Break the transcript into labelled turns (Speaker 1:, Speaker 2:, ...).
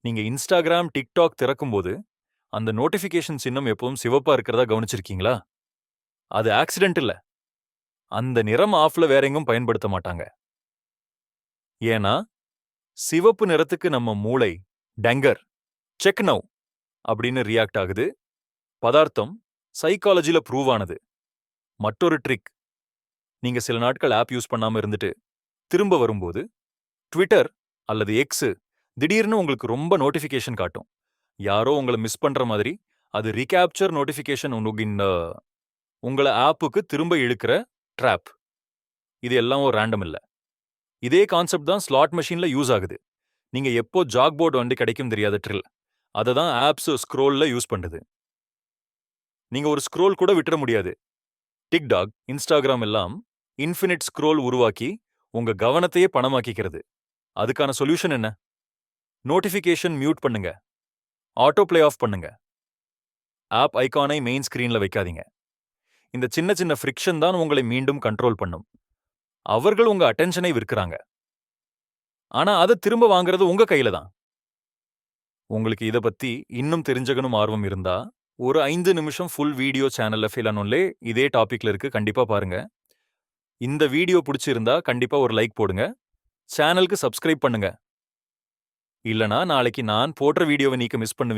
Speaker 1: நீங்க Instagram, TikTok திறக்கும்போது அந்த நோட்டிஃபிகேஷன் சின்னம் எப்பவும் சிவப்பா இருக்கிறதா கவனிச்சிருக்கீங்களா? அது ஆக்சிடென்ட் இல்ல. அந்த நிறம் ஆஃப்ல வேற எங்கும் பயன்படுத்த மாட்டாங்க. ஏன்னா, சிவப்பு நிறத்துக்கு நம்ம மூளை டெங்கர், செக் நவ் அப்படின்னு ரியாக்ட் ஆகுது. பதார்த்தம் சைக்காலஜில ப்ரூவ் ஆனது. மற்றொரு ட்ரிக், நீங்க சில நாட்கள் ஆப் யூஸ் பண்ணாம இருந்துட்டு திரும்ப வரும்போது ட்விட்டர் அல்லது எக்ஸ் திடீர்னு உங்களுக்கு ரொம்ப நோட்டிஃபிகேஷன் காட்டும். யாரோ உங்களை மிஸ் பண்ற மாதிரி. அது ரீகேப்சர் நோட்டிஃபிகேஷன் உங்கள ஆப்புக்கு திரும்ப இழுக்கிற ட்ராப். இது எல்லாம் ஒரு ரேண்டம் இல்ல. இதே கான்செப்ட் தான் ஸ்லாட் மெஷின்ல யூஸ் ஆகுது. நீங்க எப்போ ஜாக் போர்டு வண்டி கிடைக்கும் தெரியாத ட்ரில். அதை தான் ஆப்ஸ் ஸ்க்ரோல்ல யூஸ் பண்ணுது. நீங்க ஒரு ஸ்க்ரோல் கூட விட்டுற முடியாது. டிக்டாக், இன்ஸ்டாகிராம் எல்லாம் இன்ஃபினிட் ஸ்க்ரோல் உருவாக்கி உங்க கவனத்தையே பணமாக்கிக்கிறது. அதுக்கான சொல்யூஷன் என்ன? நோட்டிஃபிகேஷன் மியூட் பண்ணுங்க. ஆட்டோ பிளே ஆஃப் பண்ணுங்க. ஆப் ஐகானை மெயின் ஸ்கிரீன்ல வைக்காதீங்க. இந்த சின்ன சின்ன ஃப்ரிக்ஷன் தான் உங்களை மீண்டும் கண்ட்ரோல் பண்ணும். அவர்கள் உங்க அட்டென்ஷனை விற்கிறாங்க. ஆனா அதை திரும்ப வாங்குறது உங்க கையில தான். உங்களுக்கு இத பத்தி இன்னும் தெரிஞ்சுக்கணும் ஆர்வம் இருந்தா, ஒரு 5 நிமிஷம் ஃபுல் வீடியோ சேனல்ல ஃபிலானோன்லே இதே டாபிக்ல இருக்கு. கண்டிப்பா பாருங்க. இந்த வீடியோ பிடிச்சிருந்தா கண்டிப்பா ஒரு லைக் போடுங்க. சேனலுக்கு சப்ஸ்கிரைப் பண்ணுங்க. இல்லனா நாளைக்கு நான் போடுற வீடியோவை நீங்க மிஸ் பண்ணுவீங்க.